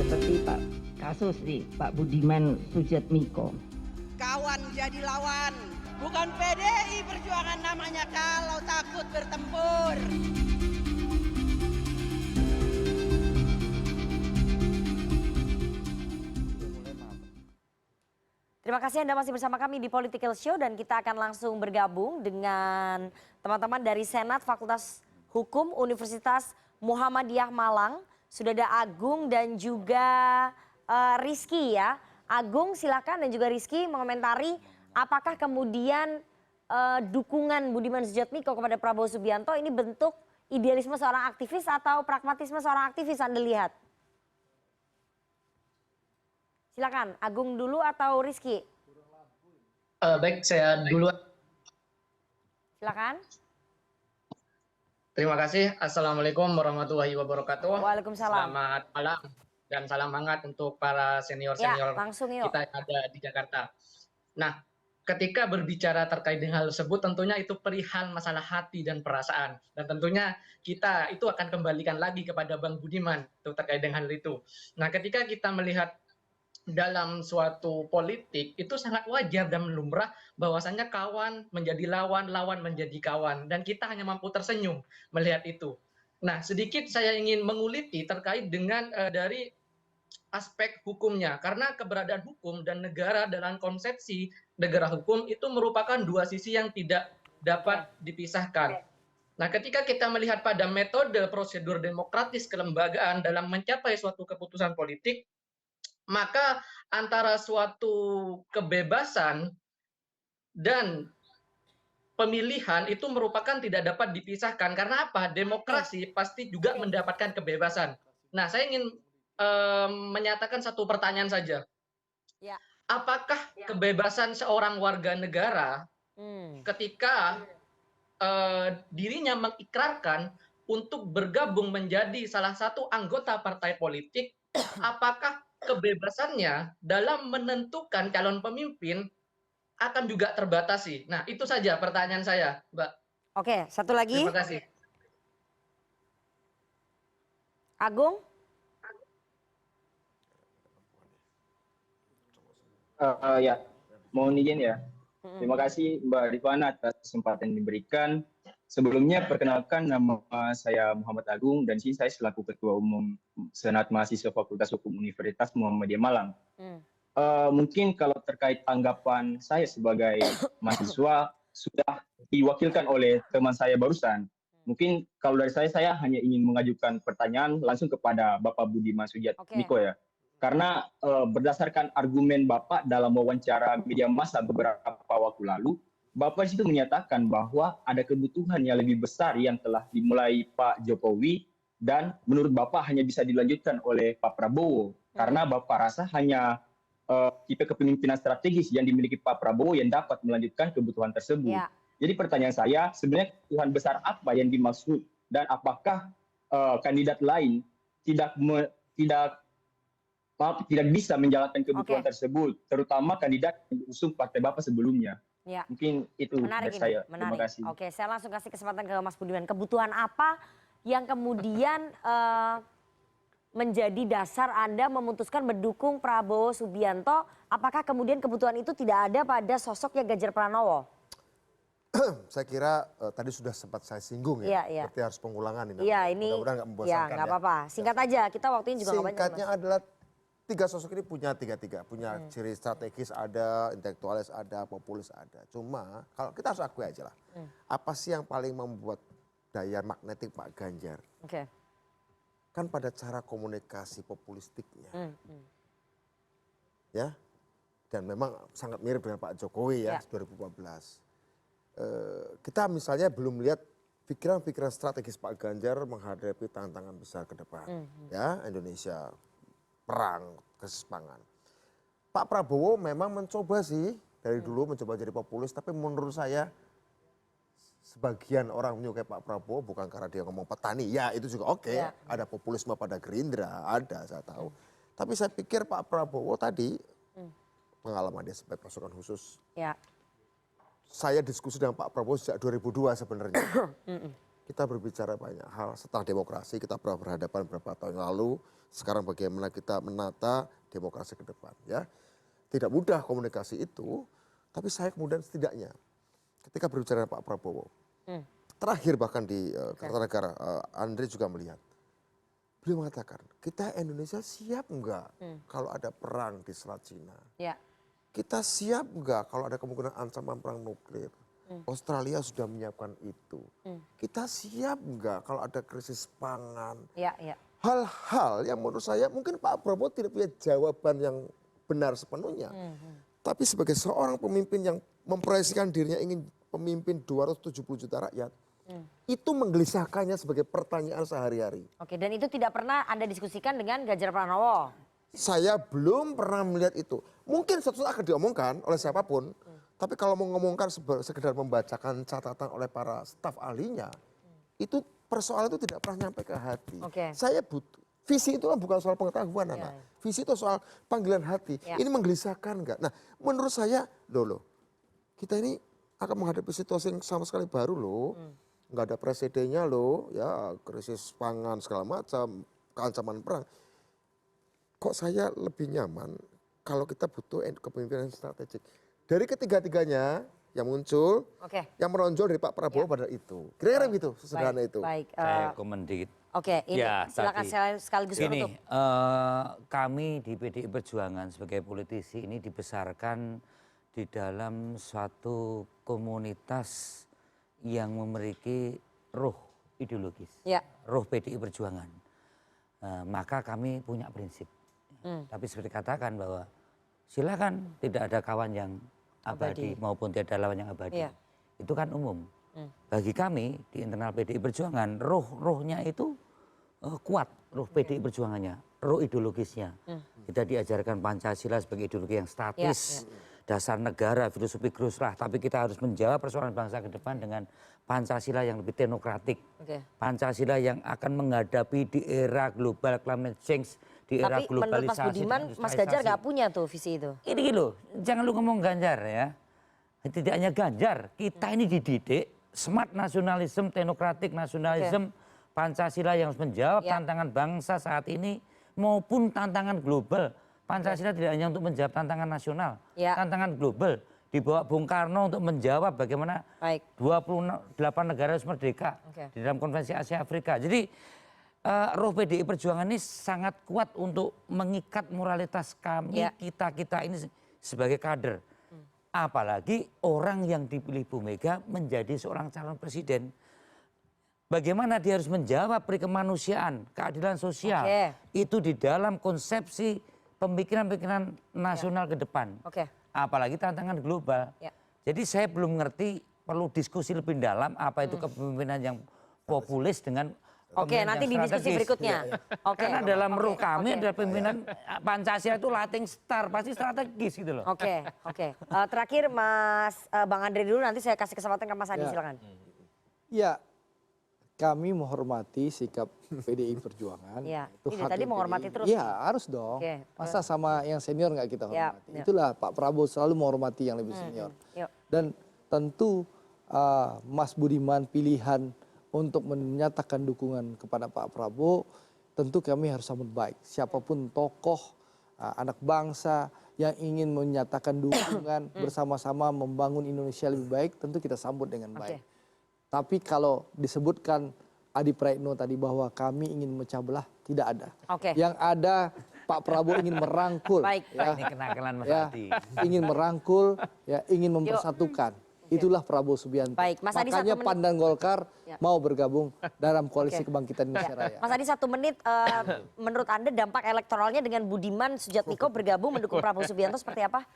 seperti kasus nih Pak Budiman Sujatmiko. Kawan jadi lawan, bukan PDI Perjuangan namanya kalau takut bertempur. Terima kasih Anda masih bersama kami di Political Show dan kita akan langsung bergabung dengan teman-teman dari Senat Fakultas Hukum Universitas Muhammadiyah Malang. Sudah ada Agung dan juga Rizky ya. Agung silakan dan juga Rizky mengomentari apakah kemudian dukungan Budiman Sujatmiko kepada Prabowo Subianto ini bentuk idealisme seorang aktivis atau pragmatisme seorang aktivis Anda lihat? Silakan, Agung dulu atau Rizky? Baik, saya dulu. Silakan. Terima kasih. Assalamualaikum warahmatullahi wabarakatuh. Waalaikumsalam. Selamat malam dan salam hangat untuk para senior-senior kita yang ada di Jakarta. Nah, ketika berbicara terkait dengan hal tersebut, tentunya itu perihal masalah hati dan perasaan. Dan tentunya kita itu akan kembalikan lagi kepada Bang Budiman terkait dengan hal itu. Nah, ketika kita melihat dalam suatu politik itu sangat wajar dan lumrah bahwasannya kawan menjadi lawan, lawan menjadi kawan, dan kita hanya mampu tersenyum melihat itu. Nah, sedikit saya ingin menguliti terkait dengan dari aspek hukumnya, karena keberadaan hukum dan negara dalam konsepsi negara hukum itu merupakan dua sisi yang tidak dapat dipisahkan. Nah, ketika kita melihat pada metode prosedur demokratis kelembagaan dalam mencapai suatu keputusan politik, maka antara suatu kebebasan dan pemilihan itu merupakan tidak dapat dipisahkan. Karena apa? Demokrasi pasti juga mendapatkan kebebasan. Nah, saya ingin menyatakan satu pertanyaan saja. Apakah kebebasan seorang warga negara ketika dirinya mengikrarkan untuk bergabung menjadi salah satu anggota partai politik, apakah kebebasannya dalam menentukan calon pemimpin akan juga terbatasi? Nah, itu saja pertanyaan saya, Mbak. Oke, satu lagi. Terima kasih. Agung? Ya, mohon izin ya. Terima kasih Mbak Rifana atas kesempatan yang diberikan. Sebelumnya perkenalkan, nama saya Muhammad Agung dan sini saya selaku Ketua Umum Senat Mahasiswa Fakultas Hukum Universitas Muhammadiyah Malang. Mungkin kalau terkait tanggapan saya sebagai mahasiswa sudah diwakilkan oleh teman saya barusan. Mungkin kalau dari saya hanya ingin mengajukan pertanyaan langsung kepada Bapak Budiman Sujatmiko ya. Karena berdasarkan argumen Bapak dalam wawancara media massa beberapa waktu lalu, Bapak di situ menyatakan bahwa ada kebutuhan yang lebih besar yang telah dimulai Pak Jokowi dan menurut Bapak hanya bisa dilanjutkan oleh Pak Prabowo. Karena Bapak rasa hanya tipe kepemimpinan strategis yang dimiliki Pak Prabowo yang dapat melanjutkan kebutuhan tersebut. Jadi pertanyaan saya, sebenarnya kebutuhan besar apa yang dimaksud dan apakah kandidat lain tidak bisa menjalankan kebutuhan tersebut, terutama kandidat yang diusung partai Bapak sebelumnya. Mungkin itu dari saya. Terima kasih. Oke, saya langsung kasih kesempatan ke Mas Budiman. Kebutuhan apa yang kemudian menjadi dasar Anda memutuskan mendukung Prabowo Subianto? Apakah kemudian kebutuhan itu tidak ada pada sosoknya Ganjar Pranowo? Saya kira tadi sudah sempat saya singgung ya, seperti harus pengulangan ini. Iya, ini mudah-mudahan nggak membosankan ya. Nggak apa-apa, singkat aja. Kita waktunya juga nggak banyak. Singkatnya adalah tiga sosok ini punya punya ciri strategis ada, intelektualis ada, populis ada. Cuma kalau kita harus akui aja lah, apa sih yang paling membuat daya magnetik Pak Ganjar? Kan pada cara komunikasi populistiknya, ya, dan memang sangat mirip dengan Pak Jokowi ya 2014. Kita misalnya belum lihat pikiran-pikiran strategis Pak Ganjar menghadapi tantangan besar ke depan, ya Indonesia perang, krisis pangan. Pak Prabowo memang mencoba sih dari dulu mencoba jadi populis, tapi menurut saya sebagian orang menyukai Pak Prabowo bukan karena dia ngomong petani, ya itu juga oke, ada populisme pada Gerindra, ada saya tahu. Tapi saya pikir Pak Prabowo tadi pengalaman dia sebagai pasukan khusus. Saya diskusi dengan Pak Prabowo sejak 2002 sebenarnya. Kita berbicara banyak hal setelah demokrasi, kita berhadapan beberapa tahun lalu. Sekarang bagaimana kita menata demokrasi ke depan ya. Tidak mudah komunikasi itu, tapi saya kemudian setidaknya ketika berbicara dengan Pak Prabowo, terakhir bahkan di Kartanegara, Andre juga melihat, beliau mengatakan, kita Indonesia siap enggak kalau ada perang di Selat Cina? Ya. Kita siap enggak kalau ada kemungkinan ancaman perang nuklir? Australia sudah menyiapkan itu. Kita siap enggak kalau ada krisis pangan? Ya, ya. Hal-hal yang menurut saya mungkin Pak Prabowo tidak punya jawaban yang benar sepenuhnya. Tapi sebagai seorang pemimpin yang memproyeksikan dirinya ingin pemimpin 270 juta rakyat, itu menggelisahkannya sebagai pertanyaan sehari-hari. Oke, dan itu tidak pernah Anda diskusikan dengan Ganjar Pranowo? Saya belum pernah melihat itu. Mungkin suatu saat akan diomongkan oleh siapapun, tapi kalau mau ngomongkan sekedar membacakan catatan oleh para staf ahlinya, itu persoalan itu tidak pernah nyampe ke hati. Saya butuh. Visi itu kan bukan soal pengetahuan, Nana. Visi itu soal panggilan hati. Ini menggelisahkan enggak? Nah, menurut saya, loh, kita ini akan menghadapi situasi yang sama sekali baru loh. Enggak ada presidennya loh, ya krisis pangan segala macam, keancaman perang. Kok saya lebih nyaman kalau kita butuh kepemimpinan strategik. Dari ketiga-tiganya yang muncul, yang menonjol dari Pak Prabowo pada itu. Kira-kira begitu, sesederhana itu. Baik. Saya komen dikit. Oke, ini ya, silakan sekaligus ini, menutup. kami di PDI Perjuangan sebagai politisi ini dibesarkan di dalam suatu komunitas yang memiliki roh ideologis, roh PDI Perjuangan. Maka kami punya prinsip. Tapi seperti katakan bahwa silakan tidak ada kawan yang abadi maupun tidak ada lawan yang abadi. Itu kan umum. Bagi kami di internal PDI Perjuangan, rohnya itu kuat, roh PDI Perjuangannya, roh ideologisnya. Kita diajarkan Pancasila sebagai ideologi yang statis, dasar negara, filosofi Gruslah, tapi kita harus menjawab persoalan bangsa ke depan dengan Pancasila yang lebih teknokratik. Pancasila yang akan menghadapi di era global climate change, di era globalisasi. Tapi menurut Mas Budiman, Mas Ganjar nggak punya tuh visi itu. Ini loh, jangan lu ngomong Ganjar ya. Tidak hanya Ganjar, kita ini dididik smart nasionalisme, teknokratik nasionalisme, Pancasila yang harus menjawab tantangan bangsa saat ini maupun tantangan global. Pancasila tidak hanya untuk menjawab tantangan nasional, tantangan global. Dibawa Bung Karno untuk menjawab bagaimana 28 negara harus merdeka di dalam Konvensi Asia Afrika. Jadi roh PDI Perjuangan ini sangat kuat untuk mengikat moralitas kami, kita ini sebagai kader. Apalagi orang yang dipilih Bu Mega menjadi seorang calon presiden. Bagaimana dia harus menjawab perikemanusiaan, keadilan sosial. Itu di dalam konsepsi pemikiran-pemikiran nasional ke depan. Apalagi tantangan global. Jadi saya belum ngerti, perlu diskusi lebih dalam apa itu kepemimpinan yang populis dengan nanti di diskusi berikutnya. Karena dalam roh kami adalah pimpinan Pancasila itu lighting star, pasti strategis gitu loh. Terakhir Mas Bang Andre dulu, nanti saya kasih kesempatan ke Mas Adi, silakan. Ya, kami menghormati sikap PDI Perjuangan. Itu tadi menghormati terus. Iya, harus dong. Masa sama yang senior nggak kita hormati? Itulah Pak Prabowo selalu menghormati yang lebih senior. Dan tentu Mas Budiman pilihan untuk menyatakan dukungan kepada Pak Prabowo, tentu kami harus sambut baik. Siapapun tokoh anak bangsa yang ingin menyatakan dukungan bersama-sama membangun Indonesia lebih baik, tentu kita sambut dengan baik. Tapi kalau disebutkan Adi Praetno tadi bahwa kami ingin memecah belah, tidak ada. Yang ada Pak Prabowo ingin merangkul. Ini kenakalan Mas Adi. Ingin merangkul, ingin mempersatukan. Itulah Prabowo Subianto. Makanya Pandan Golkar mau bergabung dalam koalisi kebangkitan Indonesia Raya. Mas Adi 1 menit, menurut Anda dampak elektoralnya dengan Budiman Sujatmiko bergabung mendukung Prabowo Subianto seperti apa?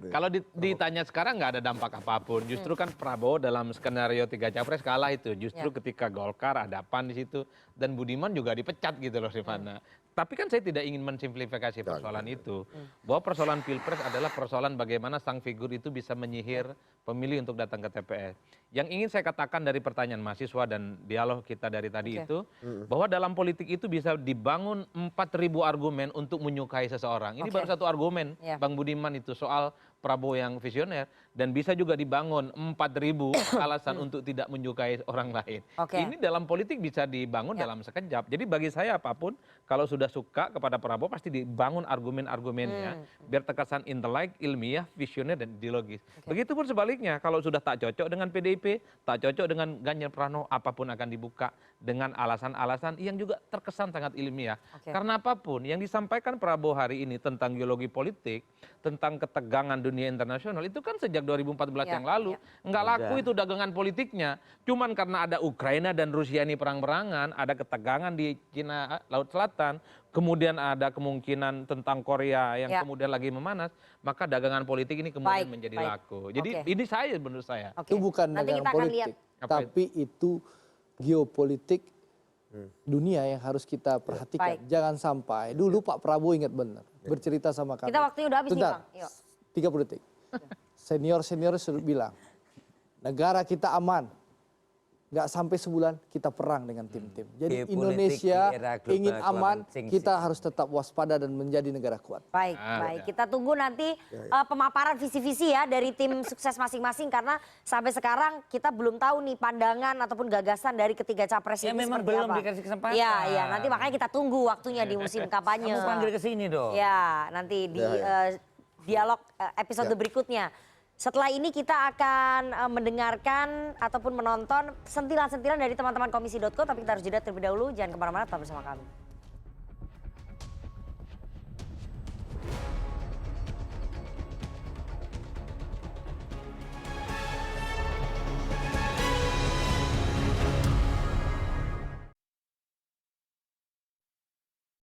Kalau ditanya sekarang nggak ada dampak apapun. Justru kan Prabowo dalam skenario 3 capres kalah itu. Justru ketika Golkar ada PAN di situ dan Budiman juga dipecat gitu loh Rifana. Tapi kan saya tidak ingin mensimplifikasi persoalan itu. Bahwa persoalan Pilpres adalah persoalan bagaimana sang figur itu bisa menyihir pemilih untuk datang ke TPS. Yang ingin saya katakan dari pertanyaan mahasiswa dan dialog kita dari tadi itu, bahwa dalam politik itu bisa dibangun 4.000 argumen untuk menyukai seseorang. Ini baru satu argumen, Bang Budiman itu soal Prabowo yang visioner dan bisa juga dibangun 4.000 alasan untuk tidak menyukai orang lain. Ini dalam politik bisa dibangun dalam sekejap. Jadi bagi saya apapun kalau sudah suka kepada Prabowo pasti dibangun argumen-argumennya biar terkesan intelek, ilmiah, visioner dan ideologis. Begitupun sebaliknya kalau sudah tak cocok dengan PDIP, tak cocok dengan Ganjar Pranowo, apapun akan dibuka dengan alasan-alasan yang juga terkesan sangat ilmiah. Karena apapun yang disampaikan Prabowo hari ini tentang geologi politik, tentang ketegangan dunia internasional itu kan sejak 2014 yang lalu. Nggak laku itu dagangan politiknya. Cuman karena ada Ukraina dan Rusia ini perang-perangan, ada ketegangan di Cina Laut Selatan, kemudian ada kemungkinan tentang Korea yang kemudian lagi memanas, maka dagangan politik ini kemudian menjadi laku. Jadi ini menurut saya. Itu bukan dagangan politik, tapi itu geopolitik dunia yang harus kita perhatikan. Jangan sampai, dulu Pak Prabowo ingat benar, bercerita sama kami. Kita waktunya udah habis nih Bang. 30 detik. Senior-senior sudah bilang, negara kita aman. Nggak sampai sebulan kita perang dengan tim-tim. Jadi Indonesia ingin aman, kita harus tetap waspada dan menjadi negara kuat. Baik. Kita tunggu nanti pemaparan visi-visi ya dari tim sukses masing-masing karena sampai sekarang kita belum tahu nih pandangan ataupun gagasan dari ketiga capres ini memang seperti belum apa. dikasih kesempatan. Iya, nanti makanya kita tunggu waktunya di musim kampanye. Kamu panggil ke sini dong. Ya, nanti di dialog episode berikutnya. Setelah ini kita akan mendengarkan ataupun menonton sentilan-sentilan dari teman-teman komisi.co, tapi kita harus jeda terlebih dahulu. Jangan kemana-mana, tetap bersama kami.